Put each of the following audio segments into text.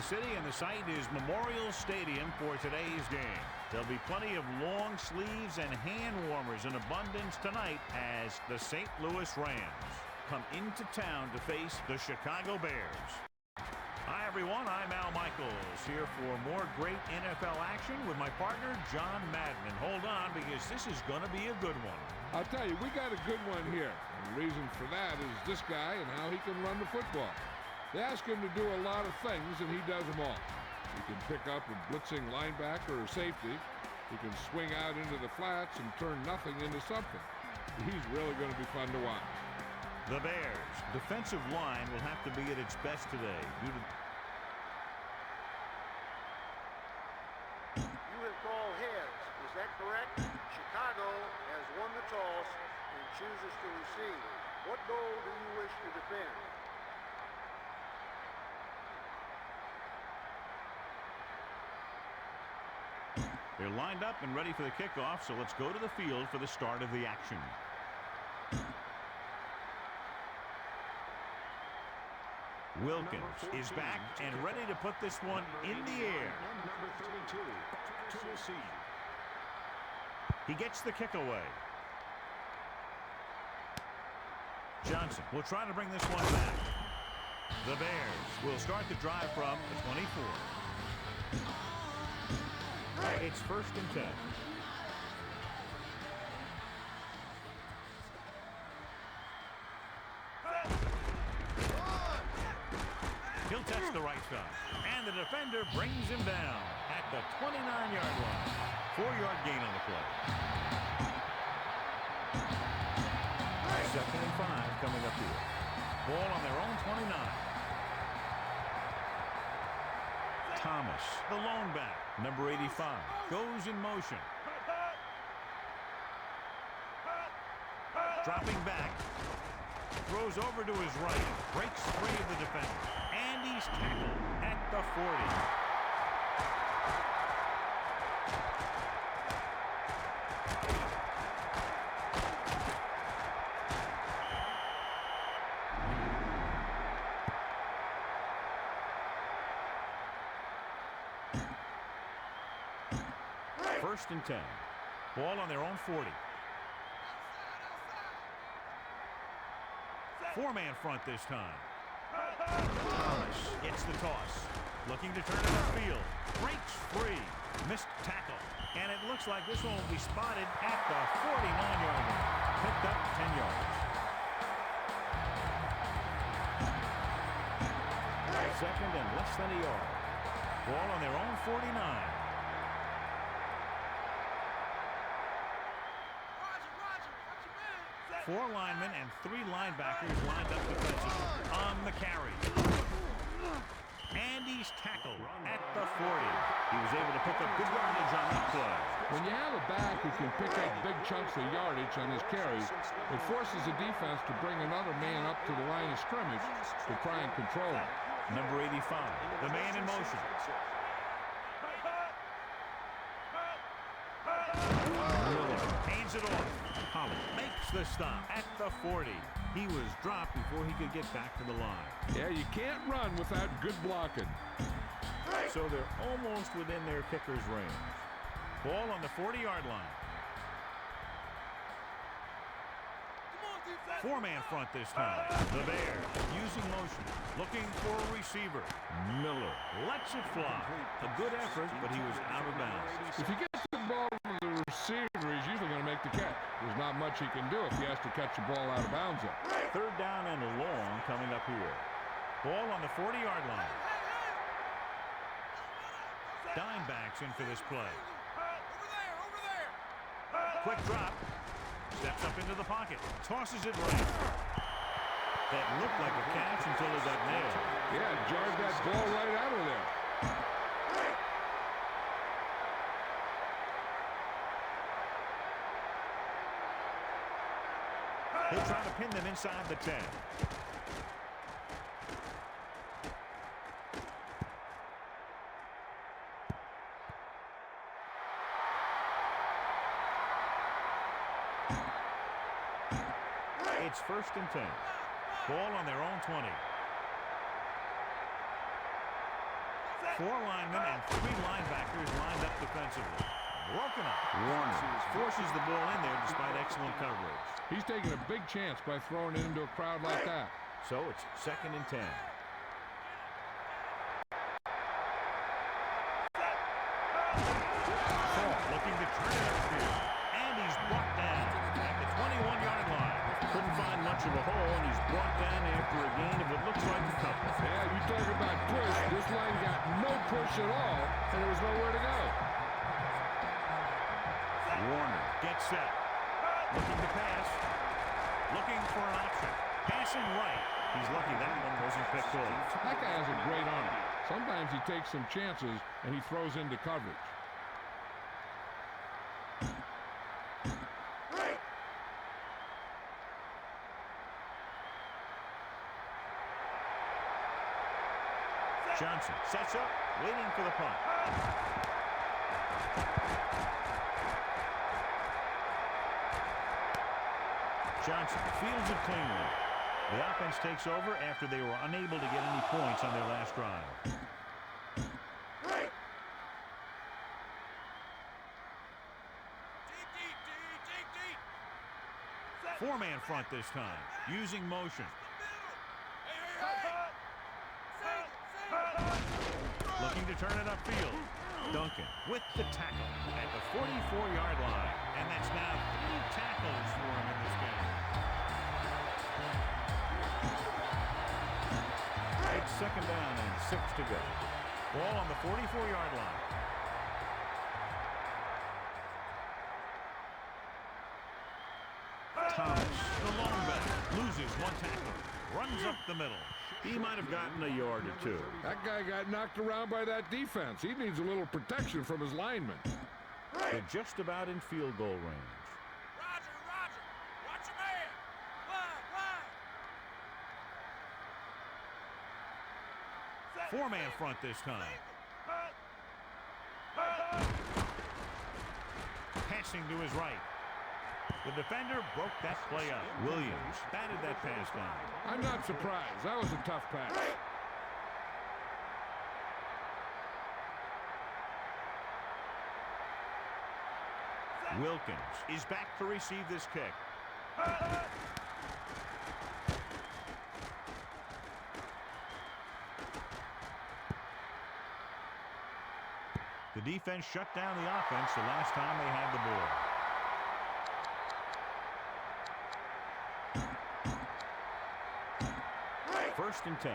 City, and the site is Memorial Stadium for today's game. There'll be plenty of long sleeves and hand warmers in abundance tonight as the St. Louis Rams come into town to face the Chicago Bears. Hi, everyone. I'm Al Michaels here for more great NFL action with my partner, John Madden. And hold on, because this is going to be a good one. I'll tell you, we got a good one here. And the reason for that is this guy and how he can run the football. They ask him to do a lot of things, and he does them all. He can pick up a blitzing linebacker or safety. He can swing out into the flats and turn nothing into something. He's really going to be fun to watch. The Bears' defensive line will have to be at its best today due to... You have called heads. Is that correct? Chicago has won the toss and chooses to receive. What goal do you wish to defend? They're lined up and ready for the kickoff, so let's go to the field for the start of the action. Wilkins is back and ready to put this one in the air. He gets the kick away. Johnson will try to bring this one back. The Bears will start the drive from the 24. It's 1st and 10. He'll touch the right side. And the defender brings him down at the 29-yard line. 4-yard gain on the play. 2nd and 5 coming up here. Ball on their own 29. Thomas, the lone back, number 85, goes in motion. Dropping back. Throws over to his right. Breaks free of the defender. And he's tackled at the 40. First and 10. Ball on their own 40. Four-man front this time. Thomas gets the toss. Looking to turn it upfield. Breaks free. Missed tackle. And it looks like this one will be spotted at the 49-yard line. Picked up 10 yards. 2nd and less than a yard. Ball on their own 49. Four linemen and 3 linebackers lined up defensively on the carry. And he's tackled at the 40. He was able to pick up good yardage on that play. When you have a back who can pick up big chunks of yardage on his carries, it forces the defense to bring another man up to the line of scrimmage to try and control him. Number 85, the man in motion. Miller hands it off. Holly makes the stop at the 40. He was dropped before he could get back to the line. Yeah, you can't run without good blocking. So they're almost within their kicker's range. Ball on the 40-yard line. Four-man front this time. The Bears using motion, looking for a receiver. Miller lets it fly. A good effort, but he was out of bounds. If he gets the ball to the receiver, he's usually going to make the catch. There's not much he can do if he has to catch the ball out of bounds. 3rd down and long coming up here. Ball on the 40-yard line. Dimebacks in for this play. Quick drop. Steps up into the pocket. Tosses it right. That looked like a catch until it got nailed. Yeah, jarred that ball right out of there. He'll try to pin them inside the 10. It's 1st and 10. Ball on their own 20. 4 linemen and 3 linebackers lined up defensively. Broken up. Warner forces the ball in there despite excellent coverage. He's taking a big chance by throwing it into a crowd like that. So it's 2nd and 10. Looking to turn it upfield. And he's brought down at the 21-yard line. Couldn't find much of a hole, and he's brought down after a gain of what looks like a couple. Yeah, you talk about push. This line got no push at all, and there was nowhere to go. Warner gets set. Looking to pass. Looking for an option. Passing right. He's lucky that one wasn't picked off. That guy has a great arm. Sometimes he takes some chances, and he throws into coverage. Johnson sets up, waiting for the punt. Johnson fields it cleanly. The offense takes over after they were unable to get any points on their last drive. Four-man front this time, using motion. Looking to turn it upfield. Duncan with the tackle at the 44-yard line. And that's now 3 tackles for him in this game. It's 2nd down and 6 to go. Ball on the 44-yard line. Thomas, the long back, loses 1 tackle. Runs up the middle. He might have gotten a yard or 2. That guy got knocked around by that defense. He needs a little protection from his linemen. They're just about in field goal range. Roger. Watch your man. Line. Four-man front this time. Passing to his right. The defender broke that play up. Williams batted that pass down. I'm not surprised. That was a tough pass. Wilkins is back to receive this kick. The defense shut down the offense the last time they had the ball. 1st and 10.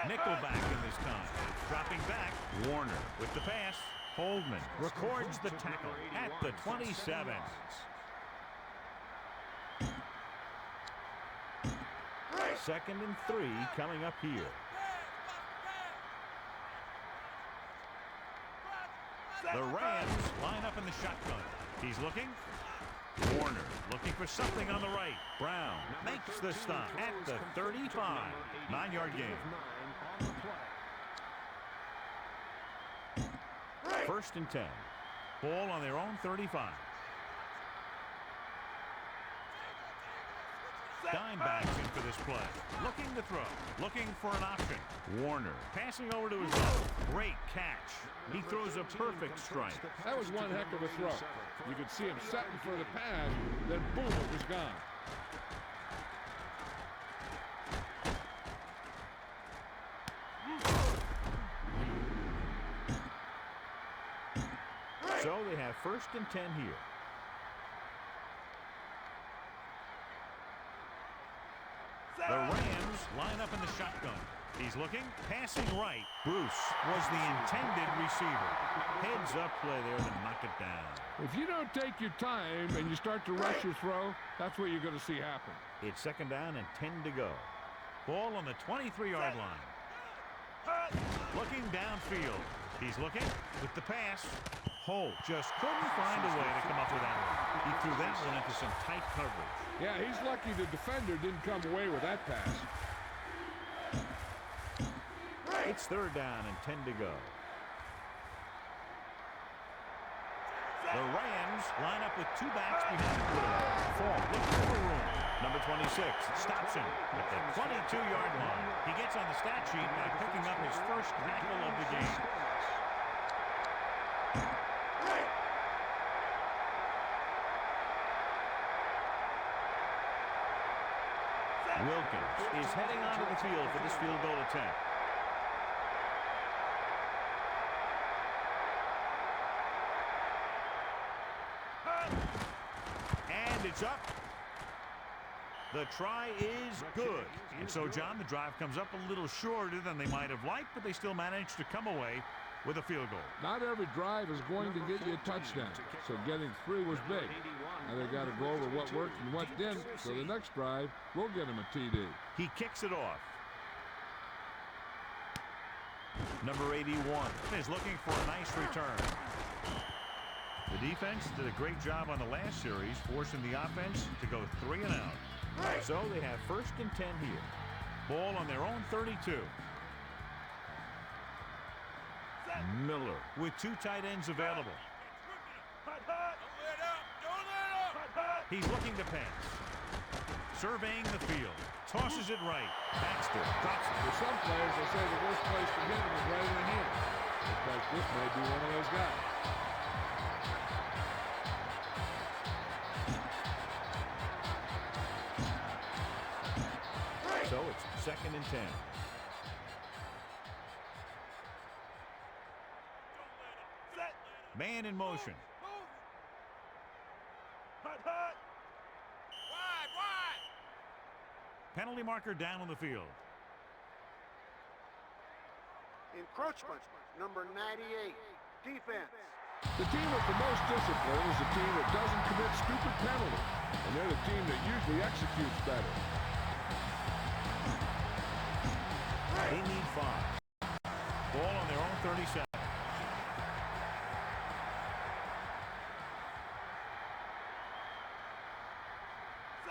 Nickelback in this time. Dropping back. Warner with the pass. Holdman records the tackle at the 27. 2nd and 3 coming up here. The Rams line up in the shotgun. He's looking. Warner looking for something on the right. Brown makes the stop at the 35. 9-yard gain. 1st and 10. Ball on their own 35. Dimebacks in for this play. Looking to throw. Looking for an option. Warner passing over to his left. Great catch. He throws a perfect strike. That was one heck of a throw. You could see him setting for the pass, then boom, it was gone. So they have 1st and 10 here. The Rams line up in the shotgun. He's looking, passing right. Bruce was the intended receiver. Heads up play there to knock it down. If you don't take your time and you start to rush your throw, that's what you're going to see happen. It's 2nd down and 10 to go. Ball on the 23-yard line. Looking downfield. He's looking with the pass. Holt just couldn't find a way to come up with that one. He threw that one into some tight coverage. Yeah, he's lucky the defender didn't come away with that pass. It's 3rd down and 10 to go. The Rams line up with two backs behind the quarterback. Fall looking for room. Number 26 stops him at the 22-yard line. He gets on the stat sheet by picking up his first tackle of the game. Wilkins is heading onto the field for this field goal attempt. And it's up. The try is good. And so, John, the drive comes up a little shorter than they might have liked, but they still managed to come away with a field goal. Not every drive is going to get you a touchdown, so getting 3 was big. Now they got to go over what worked and what didn't, so the next drive will get him a TD. He kicks it off. Number 81 is looking for a nice return. The defense did a great job on the last series, forcing the offense to go 3 and out. So they have 1st and 10 here. Ball on their own 32. Miller with 2 tight ends available. He's looking to pass. Surveying the field. Tosses it right. Baxter drops it. For some players, they say the worst place to hit them is right in the hands. Looks like this may be one of those guys. So it's 2nd and 10. Man in motion. Penalty marker down on the field. Encroachment, number 98. Defense. The team with the most discipline is the team that doesn't commit stupid penalties, and they're the team that usually executes better. They need 5. Ball on their own 37.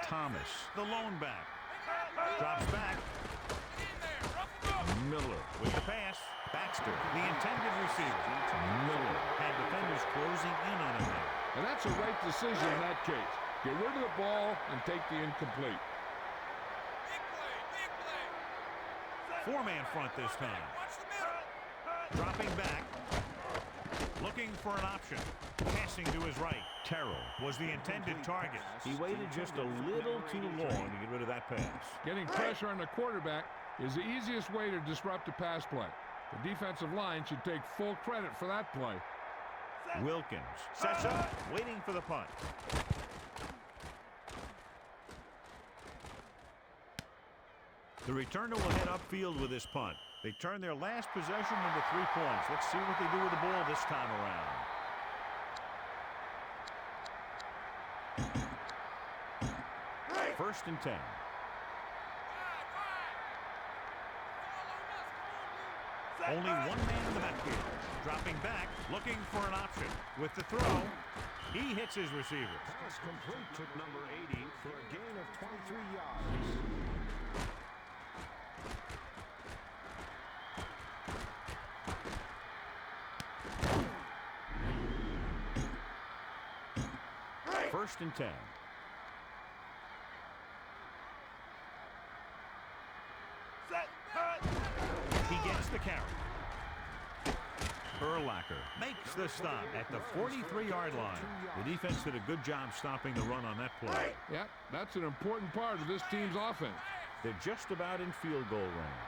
Thomas, the lone back. Drops back. Miller with the pass. Baxter, the intended receiver. Miller had defenders closing in on him there. And that's a right decision in that case. Get rid of the ball and take the incomplete. 4-man front this time. Dropping back. Looking for an option. Passing to his right. Terrell was the intended target. He waited just a little too long to get rid of that pass. Getting pressure on the quarterback is the easiest way to disrupt a pass play. The defensive line should take full credit for that play. Wilkins sets up, waiting for the punt. The returner will head upfield with this punt. They turn their last possession into 3 points. Let's see what they do with the ball this time around. First and 10. Only 1 man in the backfield. Dropping back, looking for an option. With the throw, he hits his receiver. Pass complete to number 80 for a gain of 23 yards. First and 10. He gets the carry. Urlacher makes the stop at the 43-yard line. The defense did a good job stopping the run on that play. Yep, that's an important part of this team's offense. They're just about in field goal range.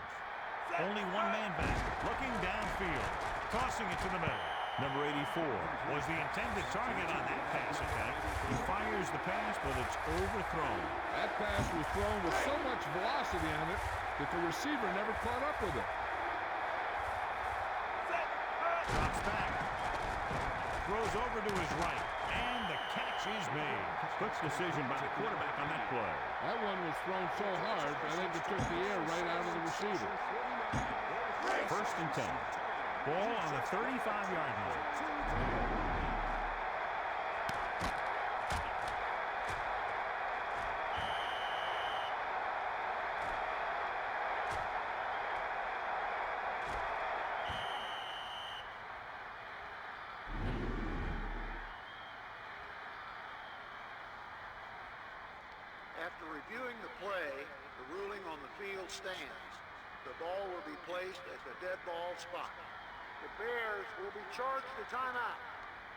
Only 1 man back, looking downfield, tossing it to the middle. Number 84 was the intended target on that pass attack. He fires the pass, but it's overthrown. That pass was thrown with so much velocity on it that the receiver never caught up with it. Drops back. Throws over to his right. And the catch is made. Quick decision by the quarterback on that play. That one was thrown so hard, I think it took the air right out of the receiver. First and 10. Ball on the 35-yard line. After reviewing the play, the ruling on the field stands. The ball will be placed at the dead ball spot. The Bears will be charged a timeout.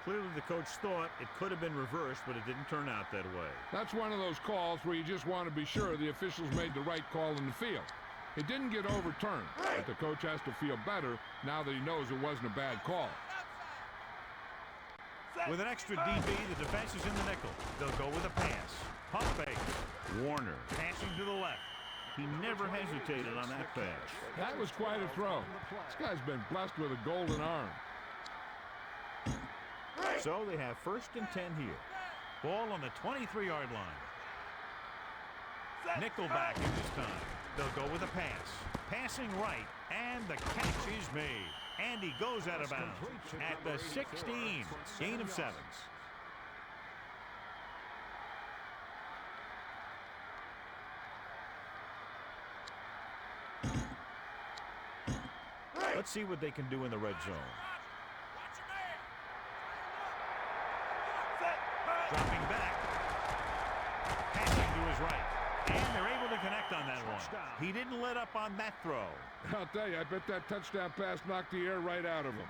Clearly the coach thought it could have been reversed, but it didn't turn out that way. That's one of those calls where you just want to be sure the officials made the right call in the field. It didn't get overturned, but the coach has to feel better now that he knows it wasn't a bad call. With an extra DB, the defense is in the nickel. They'll go with a pass. Pump fake. Warner passing to the left. He never hesitated on that pass. That was quite a throw. This guy's been blessed with a golden arm. So they have 1st and 10 here. Ball on the 23-yard line. Nickel back at this time. They'll go with a pass. Passing right, and the catch is made. And he goes out of bounds at the 16. Gain of 7. Let's see what they can do in the red zone. Dropping back. Passing to his right. And they're able to connect on that one. He didn't let up on that throw. I'll tell you, I bet that touchdown pass knocked the air right out of him.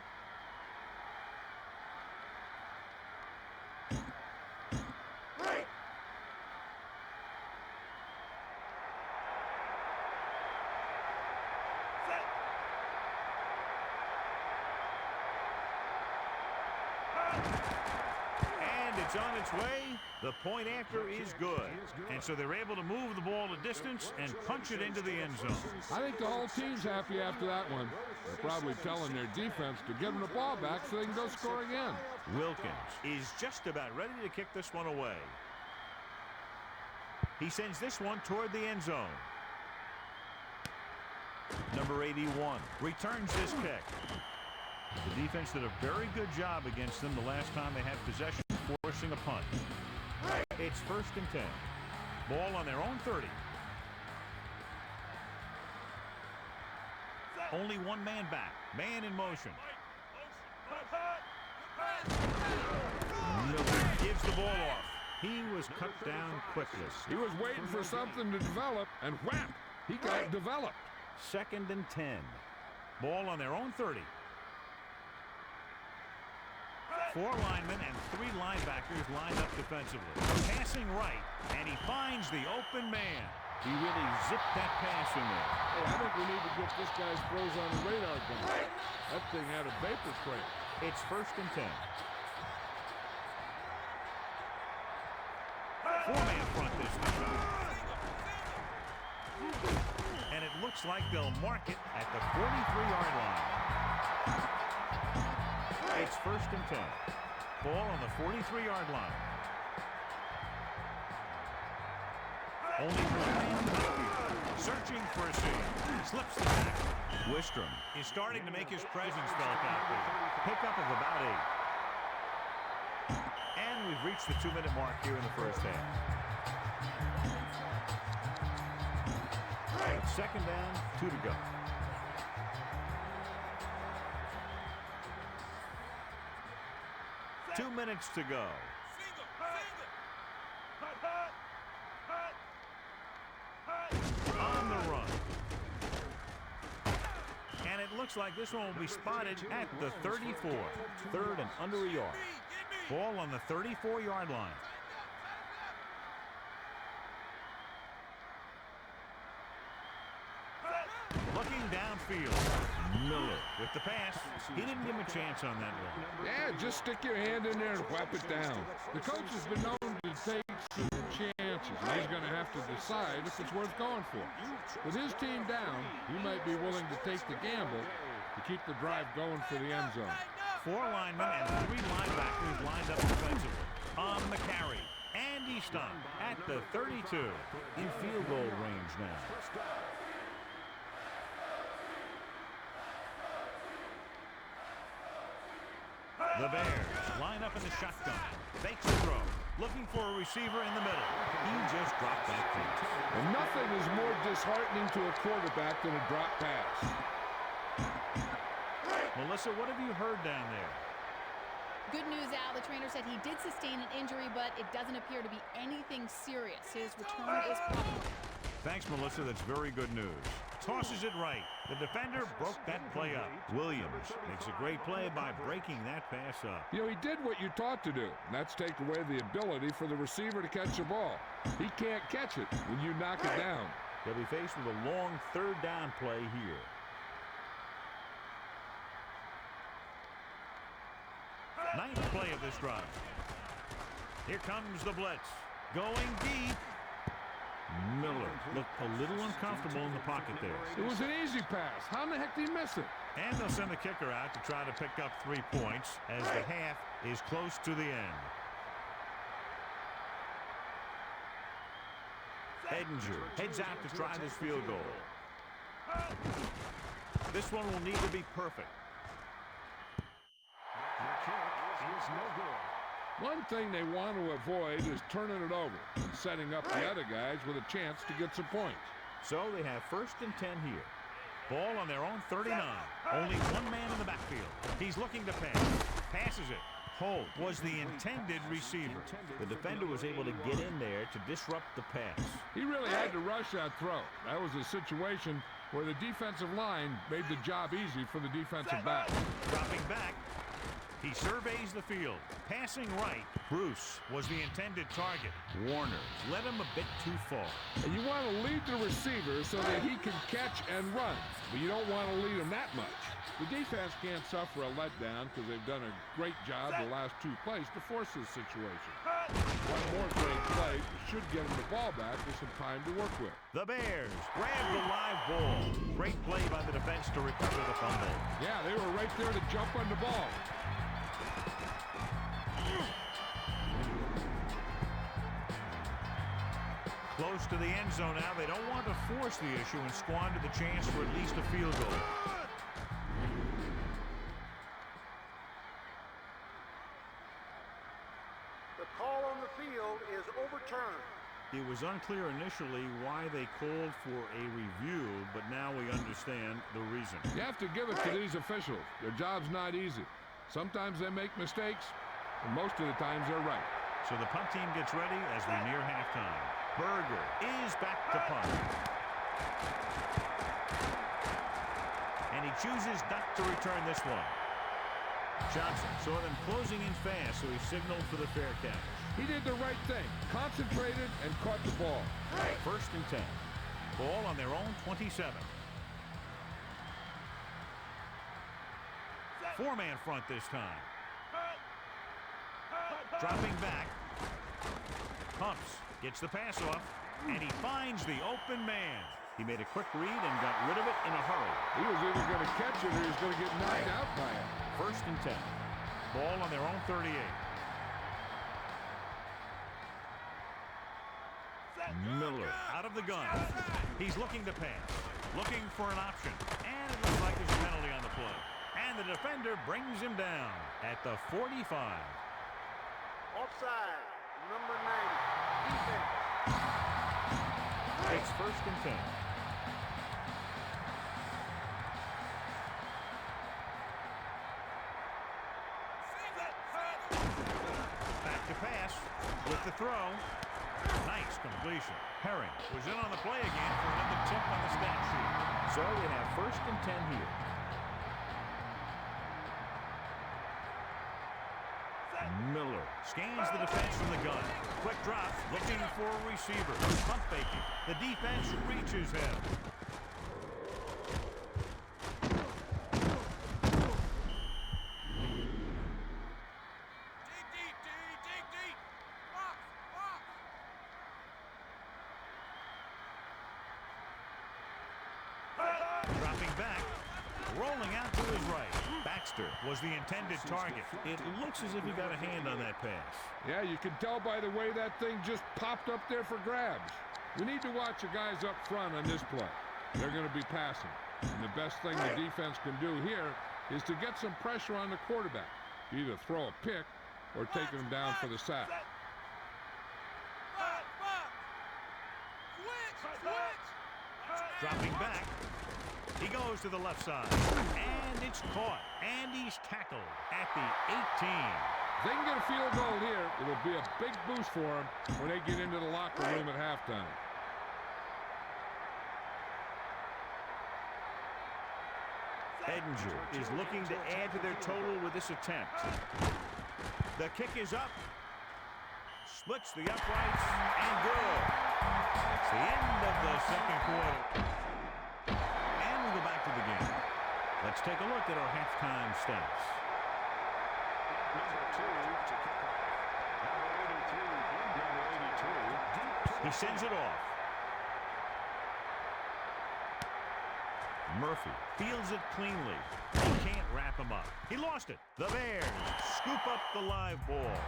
It's on its way. The point after is good. And so they're able to move the ball a distance and punch it into the end zone. I think the whole team's happy after that one. They're probably telling their defense to give them the ball back so they can go score again. Wilkins is just about ready to kick this one away. He sends this one toward the end zone. Number 81 returns this kick. The defense did a very good job against them the last time they had possession, forcing a punt. It's 1st and 10. Ball on their own 30. Only one man back. Man in motion. Miller gives the ball off. He was cut down quickly. He was waiting for something to develop, and whap! He got developed. 2nd and 10. Ball on their own 30. 4 linemen and 3 linebackers lined up defensively. Passing right, and he finds the open man. He really zipped that pass in there. Hey, I think we need to get this guy's throws on the radar gun. That thing had a vapor trail. It's 1st and 10. 4-man front this time. And it looks like they'll mark it at the 43-yard line. It's 1st and 10. Ball on the 43-yard line. Only one man in the backfield. Searching for a seat. Slips the tackle. Wistrom is starting to make his presence felt out there. Pickup of about 8. And we've reached the 2-minute mark here in the first half. 2nd down, 2 to go. Two minutes to go. On the run. And it looks like this one will be spotted at the 34. 3rd and under a yard. Ball on the 34-yard line. Looking downfield. Miller with the pass. He didn't give him a chance on that one. Yeah, just stick your hand in there and whap it down. The coach has been known to take some chances, and he's going to have to decide if it's worth going for. With his team down, he might be willing to take the gamble to keep the drive going for the end zone. 4 linemen and 3 linebackers lined up defensively. On the carry. And he stopped at the 32. In field goal range now. The Bears line up in the shotgun. Fakes the throw. Looking for a receiver in the middle. He just dropped that pass. And nothing is more disheartening to a quarterback than a drop pass. Melissa, what have you heard down there? Good news, Al. The trainer said he did sustain an injury, but it doesn't appear to be anything serious. His return is probable. Thanks, Melissa. That's very good news. Tosses it right. The defender broke that play up. Williams makes a great play by breaking that pass up. You know, he did what you taught to do, and that's take away the ability for the receiver to catch the ball. He can't catch it when you knock it down. They'll be faced with a long third down play here. Ninth play of this drive. Here comes the blitz. Going deep. Miller looked a little uncomfortable in the pocket there. It was an easy pass. How in the heck did he miss it? And they'll send the kicker out to try to pick up 3 points as the half is close to the end. Edinger heads out to try this field goal. This one will need to be perfect. The kick is no good. One thing they want to avoid is turning it over and setting up the other guys with a chance to get some points. So they have 1st and 10 here. Ball on their own 39. Only one man in the backfield. He's looking to pass. Passes it. Holt was the intended receiver. The defender was able to get in there to disrupt the pass. He really had to rush that throw. That was a situation where the defensive line made the job easy for the defensive back. Dropping back. He surveys the field. Passing right. Bruce was the intended target. Warner led him a bit too far. And you want to lead the receiver so that he can catch and run, but you don't want to lead him that much. The defense can't suffer a letdown because they've done a great job the last 2 plays to force this situation. One more great play should get him the ball back with some time to work with. The Bears grab the live ball. Great play by the defense to recover the fumble. Yeah, they were right there to jump on the ball. Close to the end zone now. They don't want to force the issue and squander the chance for at least a field goal. The call on the field is overturned. It was unclear initially why they called for a review, but now we understand the reason. You have to give it to these officials. Their job's not easy. Sometimes they make mistakes, and most of the times they're right. So the punt team gets ready as we near halftime. Berger is back to punt. And he chooses not to return this one. Johnson saw them closing in fast, so he signaled for the fair catch. He did the right thing. Concentrated and caught the ball. 1st and 10. Ball on their own 27. 4-man front this time. Dropping back. Pumps. Gets the pass off. And he finds the open man. He made a quick read and got rid of it in a hurry. He was either going to catch it or he was going to get knocked out by it. 1st and 10. Ball on their own 38. Miller out of the gun. He's looking to pass. Looking for an option. And it looks like there's a penalty on the play. And the defender brings him down at the 45. Offside, number 90. Defense. It's 1st and 10. Back to pass with the throw. Nice completion. Herring was in on the play again for another tip on the stat sheet. So we have 1st and 10 here. Miller scans the defense from the gun. Quick drop, looking for a receiver. Pump faking. The defense reaches him. Dig deep. Box. Dropping back, rolling out to his right. Baxter was the intended target. It looks as if he got a hand on that pass. Yeah, you can tell by the way that thing just popped up there for grabs. We need to watch the guys up front on this play. They're going to be passing. And the best thing the defense can do here is to get some pressure on the quarterback. Either throw a pick or taking him down for the sack. Switch. Dropping back. He goes to the left side, and it's caught, and he's tackled at the 18. If they can get a field goal here, it'll be a big boost for them when they get into the locker room at halftime. Edinger is looking to add to their total with this attempt. The kick is up. Splits the uprights, and good. It's the end of the second quarter. And we go back to the game. Let's take a look at our halftime stats. He sends it off. Murphy fields it cleanly. He can't wrap him up. He lost it. The Bears scoop up the live ball.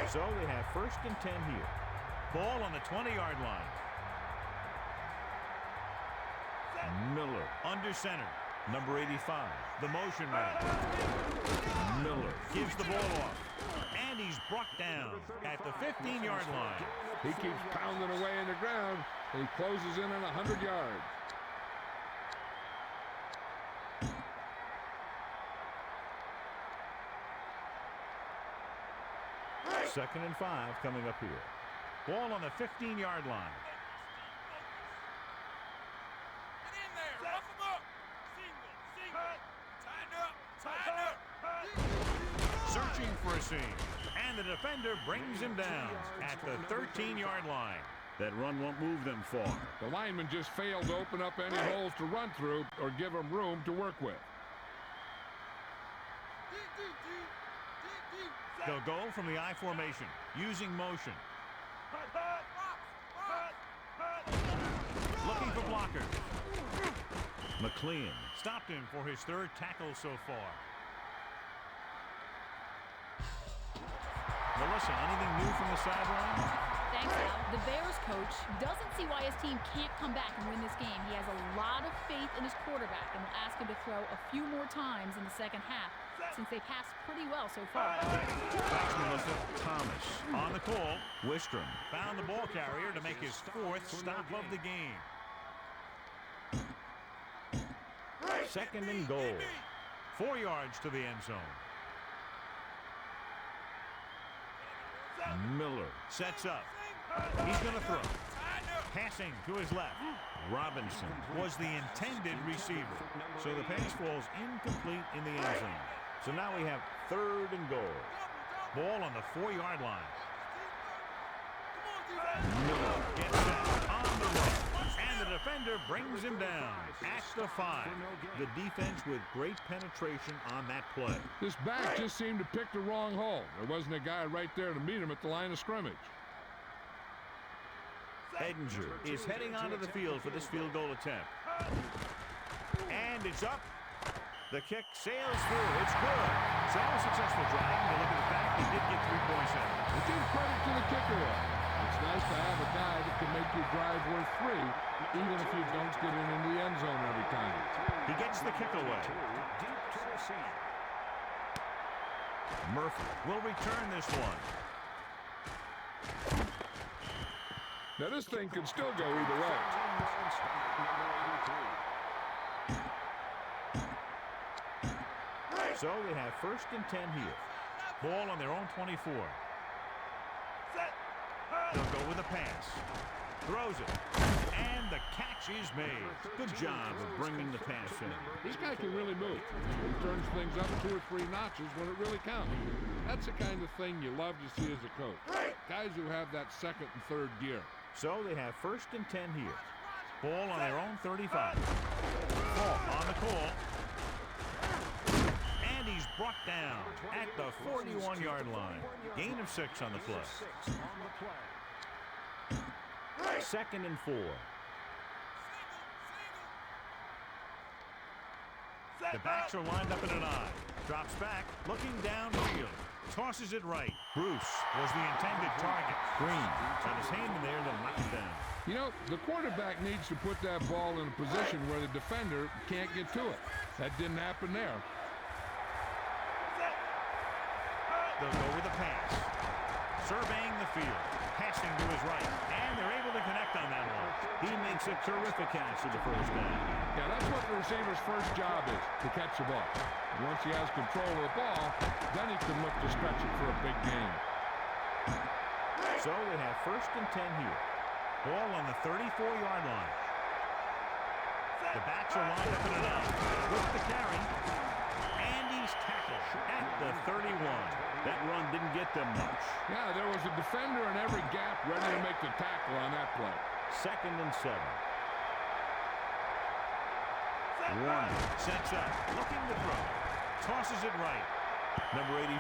So they have 1st and 10 here. Ball on the 20-yard line. Miller under center. Number 85, the motion man. Miller gives the ball off. And he's brought down at the 15-yard line. He keeps pounding away in the ground, and he closes in on 100 yards. Second and 5 coming up here. Ball on the 15-yard line. Get in there. Rough him up. Single. Tighten up. Searching for a seam. And the defender brings him down at the 13-yard line. That run won't move them far. The lineman just failed to open up any holes to run through or give them room to work with. They'll go from the I formation, using motion. Looking for blockers. McLean stopped him for his 3rd tackle so far. Melissa, anything new from the sideline? Thanks, Al. The Bears coach doesn't see why his team can't come back and win this game. He has a lot of faith in his quarterback and will ask him to throw a few more times in the second half, since they passed pretty well so far. Thanks, Melissa. Thomas on the call. Wistrom found the ball carrier to make his 4th stop of the game. 2nd and goal. 4 yards to the end zone. Miller sets up. He's going to throw. Passing to his left. Robinson was the intended receiver. So the pass falls incomplete in the end zone. So now we have 3rd and goal. Ball on the 4-yard line. Miller gets set on the run. And the defender brings him down at the 5. The defense with great penetration on that play. This back just seemed to pick the wrong hole. There wasn't a guy right there to meet him at the line of scrimmage. Edinger is heading onto the field for this field goal attempt. And it's up. The kick sails through. It's good. So a successful drive. And you look at the back, he did get 3 points out. But give credit to the kicker. It's nice to have a guy that can make your drive worth 3, even if you don't get it in the end zone every time. He gets the kick away. Murphy will return this one. Now this thing can still go either way. So they have 1st and 10 here. Ball on their own 24. They'll go with a pass. Throws it. And the catch is made. Good job of bringing the pass in. This guy can really move. He turns things up 2 or 3 notches when it really counts. That's the kind of thing you love to see as a coach. Guys who have that 2nd and 3rd gear. So they have 1st and 10 here. Ball on their own 35. Ball on the call. And he's brought down at the 41-yard line. Gain of 6 on the play. 2nd and 4. The backs are lined up in an I. Drops back, looking downfield. Tosses it right. Bruce was the intended target. Green got his hand in there to knock it down. You know, the quarterback needs to put that ball in a position where the defender can't get to it. That didn't happen there. They'll go with a pass. Surveying the field. Passing to his right. And they're able to to connect on that one. He makes a terrific catch to the first down. Yeah, that's what the receiver's first job is, to catch the ball. And once he has control of the ball, then he can look to stretch it for a big gain. So we have 1st and 10 here. Ball on the 34-yard line. The backs are lined up in an L. With the carry. And he's tackled at the 31. That run didn't get them much. Yeah, there was a defender in every gap ready to make the tackle on that play. 2nd and 7. Warner sets up, looking to throw. Tosses it right. Number 84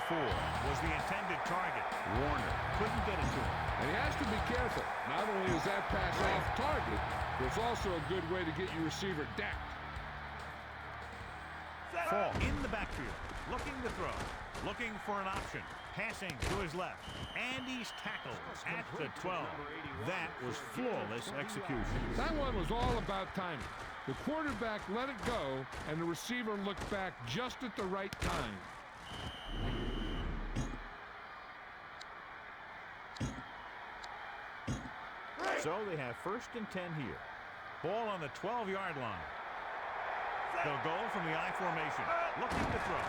was the intended target. Warner couldn't get it to him. And he has to be careful. Not only is that pass off target, but it's also a good way to get your receiver decked. Fall in the backfield, looking to throw. Looking for an option. Passing to his left. And he's tackled at the 12. That was flawless execution. That one was all about timing. The quarterback let it go, and the receiver looked back just at the right time. So they have 1st and 10 here. Ball on the 12-yard line. They'll go from the I formation. Looking to throw.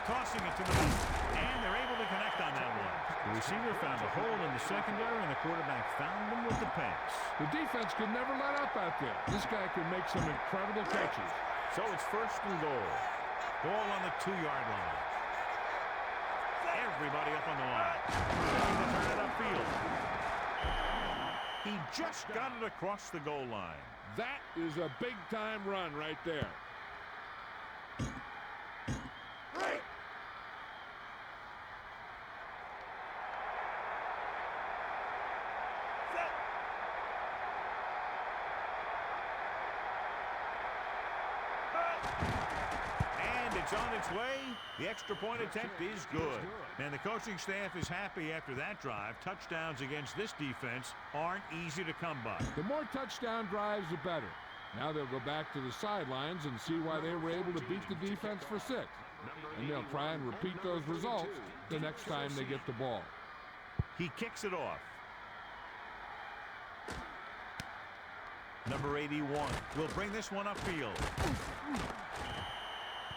Tossing it to the left. And they're able to connect on that one. The receiver found a hole in the secondary, and the quarterback found them with the pass. The defense could never let up out there. This guy could make some incredible catches. So it's 1st and goal. Ball on the 2-yard line. Everybody up on the line. Looking to turn it upfield. He just got it across the goal line. That is a big-time run right there. And it's on its way. The extra point attempt is good. And the coaching staff is happy after that drive. Touchdowns against this defense aren't easy to come by. The more touchdown drives, the better. Now they'll go back to the sidelines and see why they were able to beat the defense for 6. And they'll try and repeat those results the next time they get the ball. He kicks it off. Number 81 will bring this one upfield.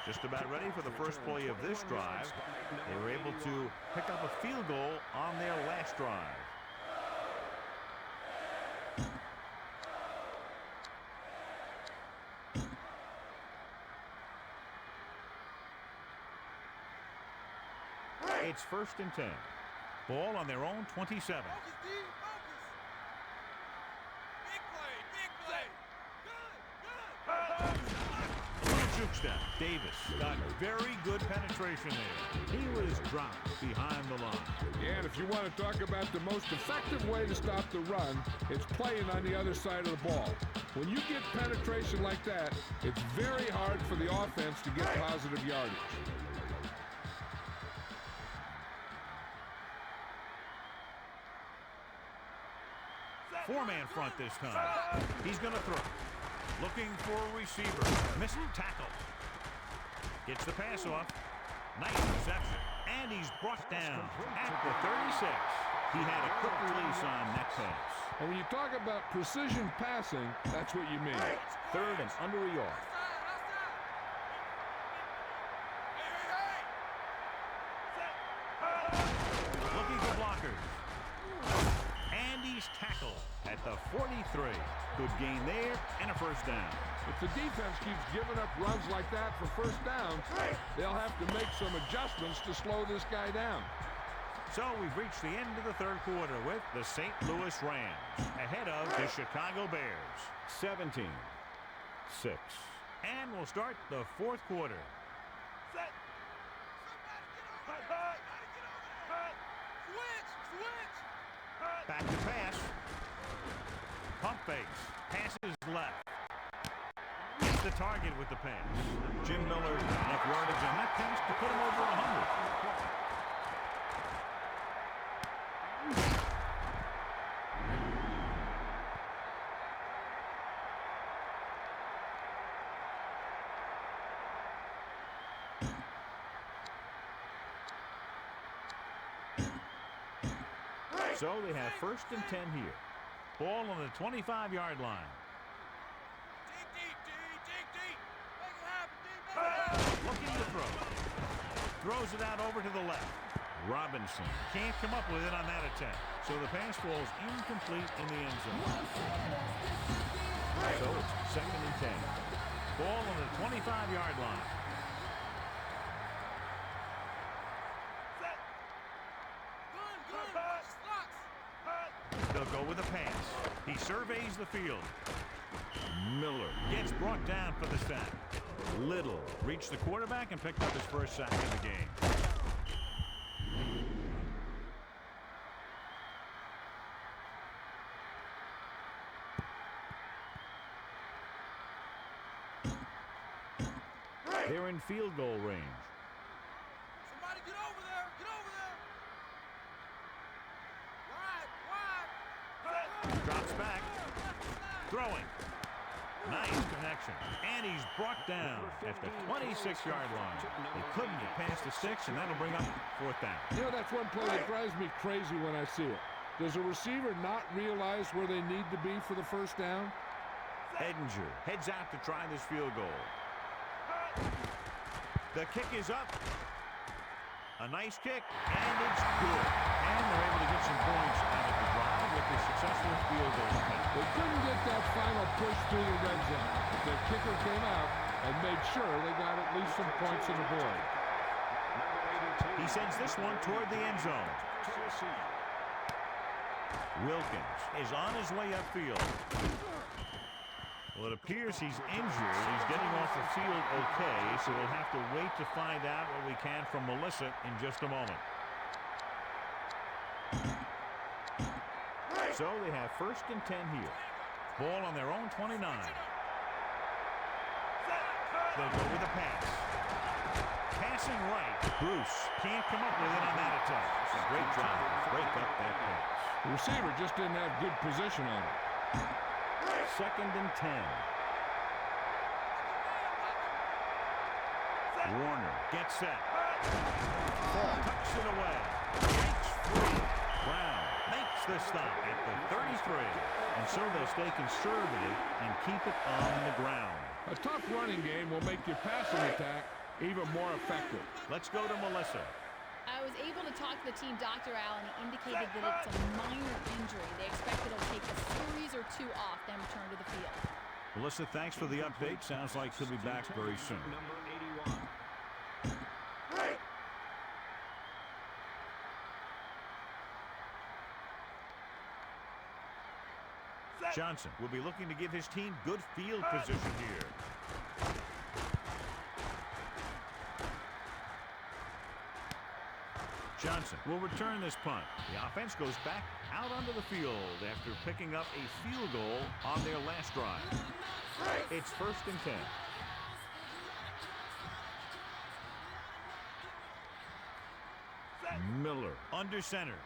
Just about ready for the first play of this drive. They were able to pick up a field goal on their last drive. It's 1st and 10. Ball on their own 27. Focus, D, focus. Big play, big play. Good. Little juke step. Davis got very good penetration there. He was dropped behind the line. Yeah, and if you want to talk about the most effective way to stop the run, it's playing on the other side of the ball. When you get penetration like that, it's very hard for the offense to get positive yardage. Four-man front this time. He's going to throw. Looking for a receiver. Missed tackle. Gets the pass off. Nice reception. And he's brought down at the 36. He had a quick release on that pass. And when you talk about precision passing, that's what you mean. 3rd and under a yard. Looking for blockers. And he's tackled at the 43. Good gain there and a first down. If the defense keeps giving up runs like that for first downs, they'll have to make some adjustments to slow this guy down. So we've reached the end of the 3rd quarter with the St. Louis Rams ahead of the Chicago Bears. 17-6. And we'll start the 4th quarter. Set. Switch. Back to pass. Pump fakes. Passes left. Gets the target with the pass. Jim Miller enough yardage on that pass to put him over 100. So they have 1st and 10 here. Ball on the 25-yard line. Dig deep. Make it happen, D. Make it happen. Looking to throw. Throws it out over to the left. Robinson can't come up with it on that attempt. So the pass falls incomplete in the end zone. So it's 2nd and 10. Ball on the 25-yard line. Set. Gun. Slots. They'll go with a pass. He surveys the field. Miller gets brought down for the sack. Little reached the quarterback and picked up his first sack of the game. They're in field goal range. Somebody get over there. Wide. Drops back. Throwing. Nice connection. And he's brought down at the 26-yard line. They couldn't get past the 6, and that'll bring up 4th down. You know, that's one play that drives me crazy when I see it. Does a receiver not realize where they need to be for the first down? Edinger heads out to try this field goal. The kick is up. A nice kick, and it's good. And they're able to get some points out of the drive with the successful field goal attempt. They couldn't get that final push through the red zone. The kicker came out and made sure they got at least some points on the board. He sends this one toward the end zone. Wilkins is on his way upfield. Well, it appears he's injured. He's getting off the field okay, so we'll have to wait to find out what we can from Melissa in just a moment. So they have 1st and 10 here. Ball on their own 29. They'll go with a pass. Passing right. Bruce can't come up with it on that attack. It's a great job to break up that pass. The receiver just didn't have good position on it. 2nd and 10. Warner gets set. Tucks it away. Breaks free. Brown makes the stop at the 33. And so they'll stay conservative and keep it on the ground. A tough running game will make your passing attack even more effective. Let's go to Melissa. I was able to talk to the team Dr. Al, and he indicated that it's a minor injury. They expect it'll take a series or 2 off, then return to the field. Melissa, thanks for the update. Sounds like he'll be back very soon. Number 81. Johnson will be looking to give his team good field position here. Johnson will return this punt. The offense goes back out onto the field after picking up a field goal on their last drive. It's 1st and 10. Miller under center.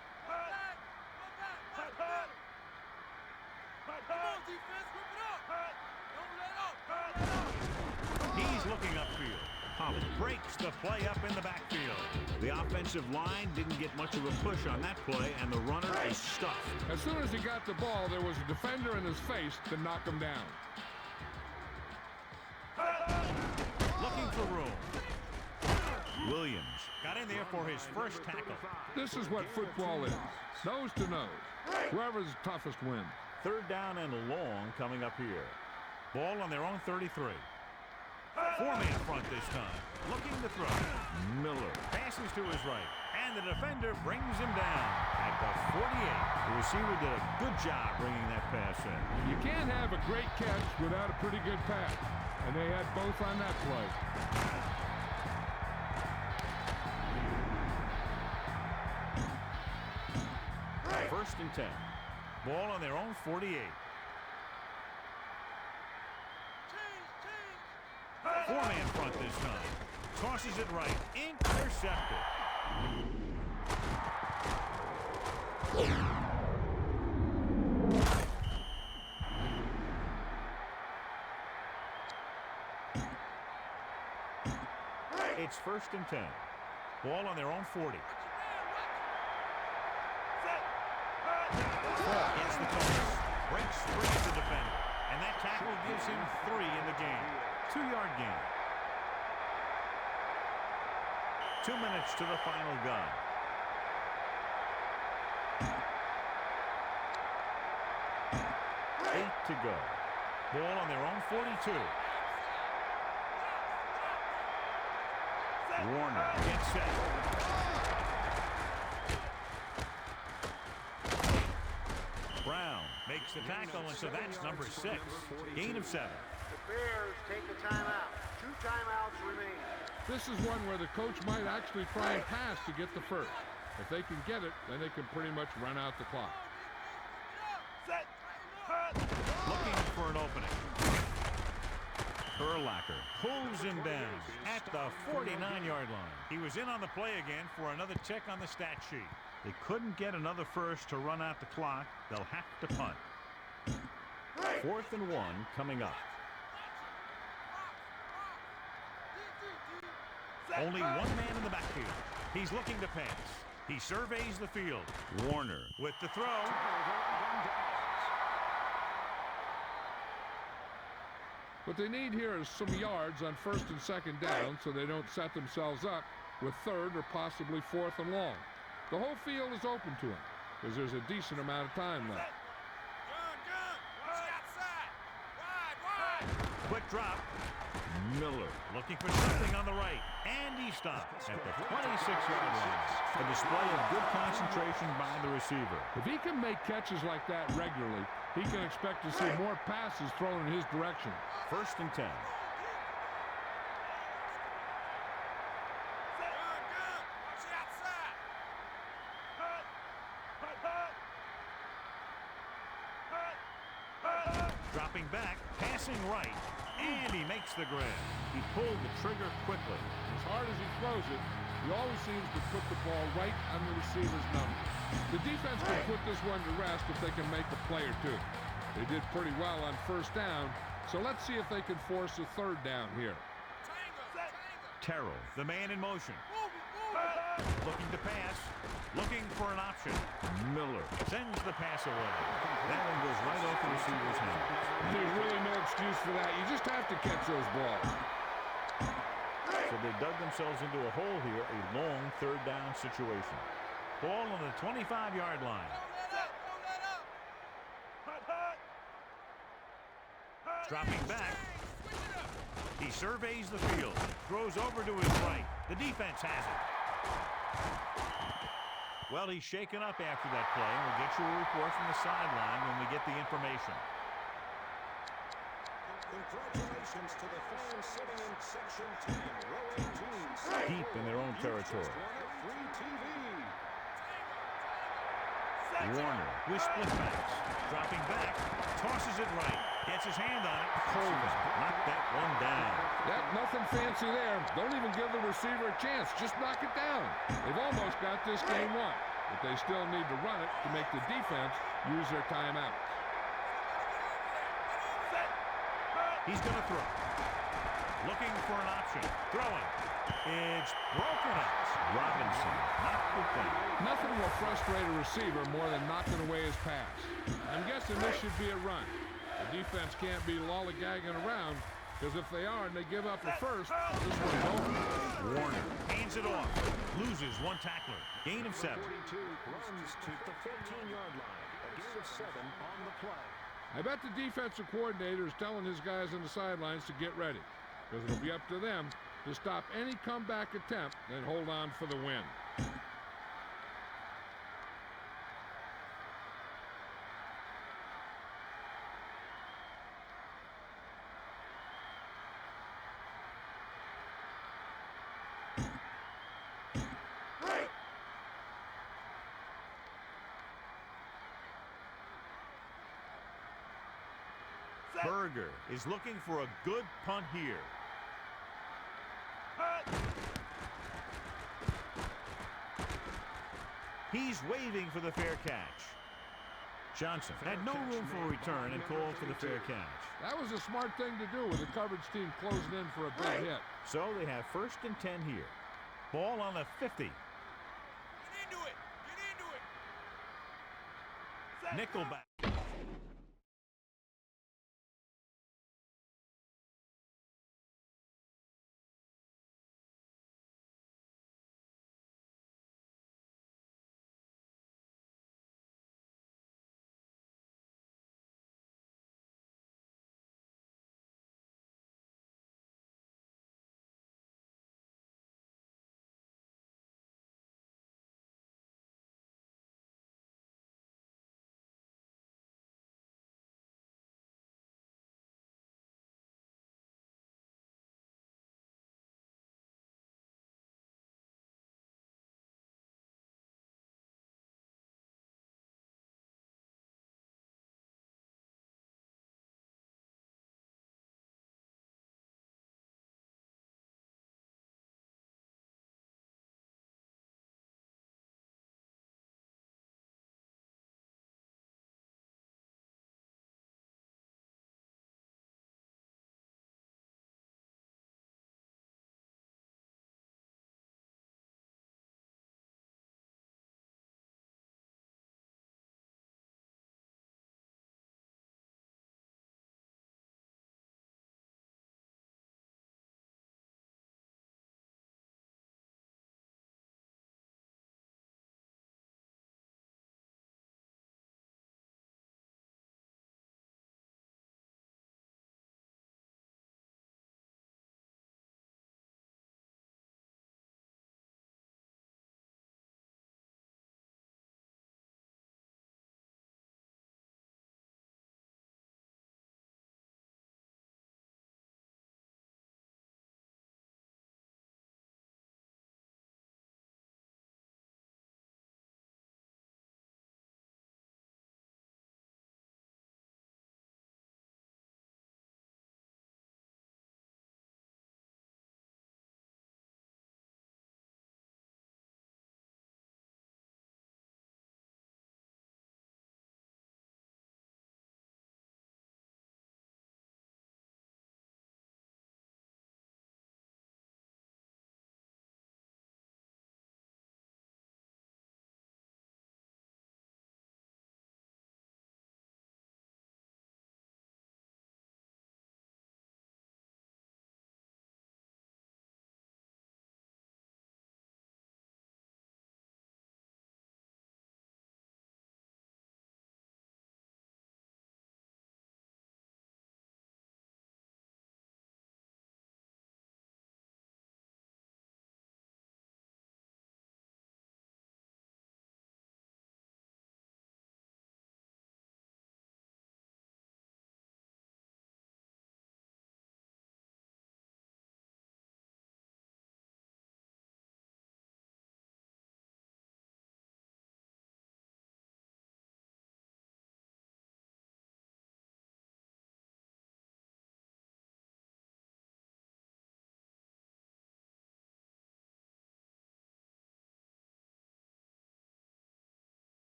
He's looking upfield. Holland breaks the play up in the backfield. The offensive line didn't get much of a push on that play, and the runner is stuffed. As soon as he got the ball, there was a defender in his face to knock him down. Looking for room. Williams got in there for his first tackle. This is what football is. Nose to nose. Whoever's the toughest wins. 3rd down and long coming up here. Ball on their own 33. 4-man front this time. Looking to throw. Miller passes to his right. And the defender brings him down at the 48. The receiver did a good job bringing that pass in. You can't have a great catch without a pretty good pass. And they had both on that play. 1st and 10. Ball on their own 48. 4-man front this time. Tosses it right. Intercepted. It's 1st and 10. Ball on their own 40. Gets the toss. frees the defender. And that tackle gives him 3 in the game. 2-yard gain. 2 minutes to the final gun. Eight to go. Ball on their own 42. Warner gets set. Brown makes the tackle, and so that's number 6. Gain of 7. The Bears take a timeout. 2 timeouts remain. This is one where the coach might actually try and pass to get the first. If they can get it, then they can pretty much run out the clock. Looking for an opening. Urlacher pulls him down at the 49-yard line. He was in on the play again for another check on the stat sheet. They couldn't get another first to run out the clock. They'll have to punt. 4th and 1 coming up. Only one man in the backfield. He's looking to pass. He surveys the field. Warner with the throw. What they need here is some yards on 1st and 2nd down so they don't set themselves up with 3rd or possibly 4th and long. The whole field is open to them because there's a decent amount of time left. Quick drop. Miller looking for something on the right. And he stops at the 26-yard line. A display of good concentration by the receiver. If he can make catches like that regularly, he can expect to see more passes thrown in his direction. 1st and 10. Dropping back, passing right, and he makes the grab. He pulled the trigger quickly. As hard as he throws it, he always seems to put the ball right on the receiver's number. The defense can put this one to rest if they can make a play or two. They did pretty well on 1st down, so let's see if they can force a 3rd down here. Terrell, the man in motion. Looking to pass. Looking for an option. Miller sends the pass away. That one goes right off the receiver's hand. There's really no excuse for that. You just have to catch those balls. So they dug themselves into a hole here, a long 3rd down situation. Ball on the 25-yard line. Dropping back. He surveys the field. Throws over to his right. The defense has it. Well, he's shaken up after that play, and we'll get you a report from the sideline when we get the information. Congratulations to the fans sitting in Section 10, row 18. Deep in their own territory. Free TV. Warner with split backs. Dropping back. Tosses it right. Gets his hand on it. Colvin knocked that one down. Yeah, nothing fancy there. Don't even give the receiver a chance. Just knock it down. They've almost got this game won, but they still need to run it to make the defense use their timeout. He's going to throw. Looking for an option. Throwing. It's broken up. Robinson knocked it down. Nothing will frustrate a receiver more than knocking away his pass. I'm guessing this should be a run. The defense can't be lollygagging around, because if they are and they give up a first, this one's over. Warner hands it off. Loses one tackler. Gain of 7. 42 runs to the 15-yard line. A gain of 7 on the play. I bet the defensive coordinator is telling his guys on the sidelines to get ready, because it'll be up to them to stop any comeback attempt and hold on for the win. Berger is looking for a good punt here. He's waving for the fair catch. Johnson had no room for a return and called for the fair catch. That was a smart thing to do with the coverage team closing in for a big hit. So they have 1st and 10 here. Ball on the 50. Get into it. Get into it. Nickelback.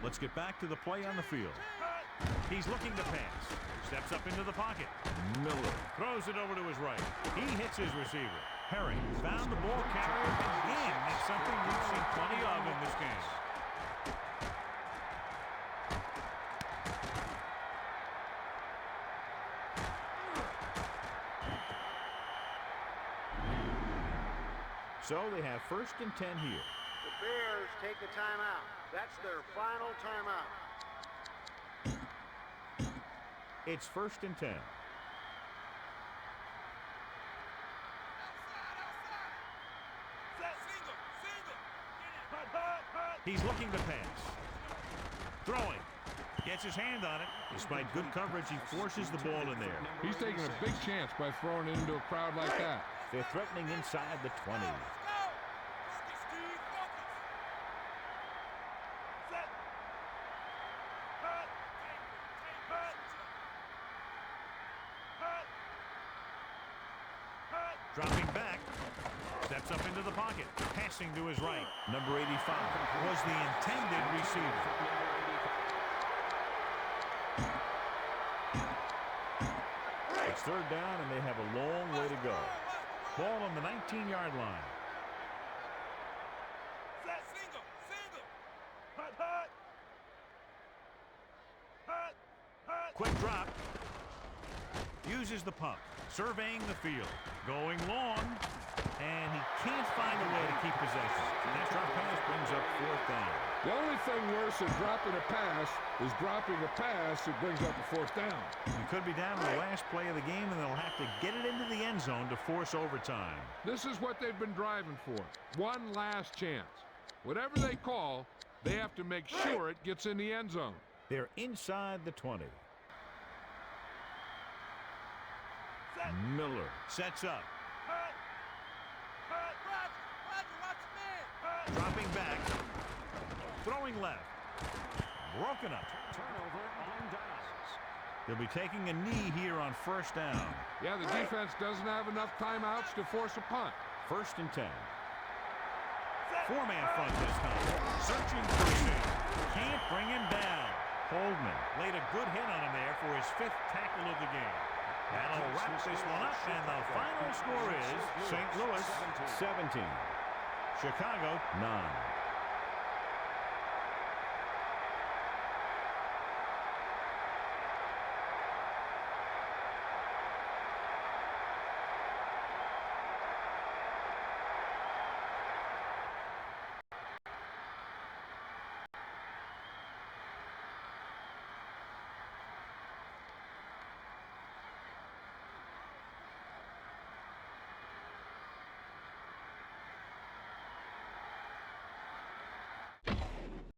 Let's get back to the play on the field. He's looking to pass. Steps up into the pocket. Miller throws it over to his right. He hits his receiver. Herring found the ball carrier again. That's something we've seen plenty of in this game. So they have 1st and 10 here. The Bears take a timeout. That's their final timeout. It's 1st and 10. He's looking to pass. Throwing. Gets his hand on it. Despite good coverage, he forces the ball in there. He's taking a big chance by throwing it into a crowd like that. They're threatening inside the 20. Dropping back. Steps up into the pocket. Passing to his right. Number 85 was the intended receiver. It's 3rd down, and they have a long way to go. Ball on the 19-yard line. Quick drop. Uses the pump. Surveying the field. Going long. And he can't find a way to keep possession. That drop pass brings up 4th down. The only thing worse than dropping a pass is dropping a pass that brings up a 4th down. He could be down to the last play of the game, and they'll have to get it into the end zone to force overtime. This is what they've been driving for. One last chance. Whatever they call, they have to make sure it gets in the end zone. They're inside the 20. Miller sets up. Dropping back. Throwing left. Broken up. Turnover on downs. They'll be taking a knee here on 1st down. Yeah, the defense doesn't have enough timeouts to force a punt. 1st and 10. 4-man front this time. Searching for a safety. Can't bring him down. Holdman laid a good hit on him there for his 5th tackle of the game. That'll wrap this one up, and the final score is St. Louis 17. Chicago 9.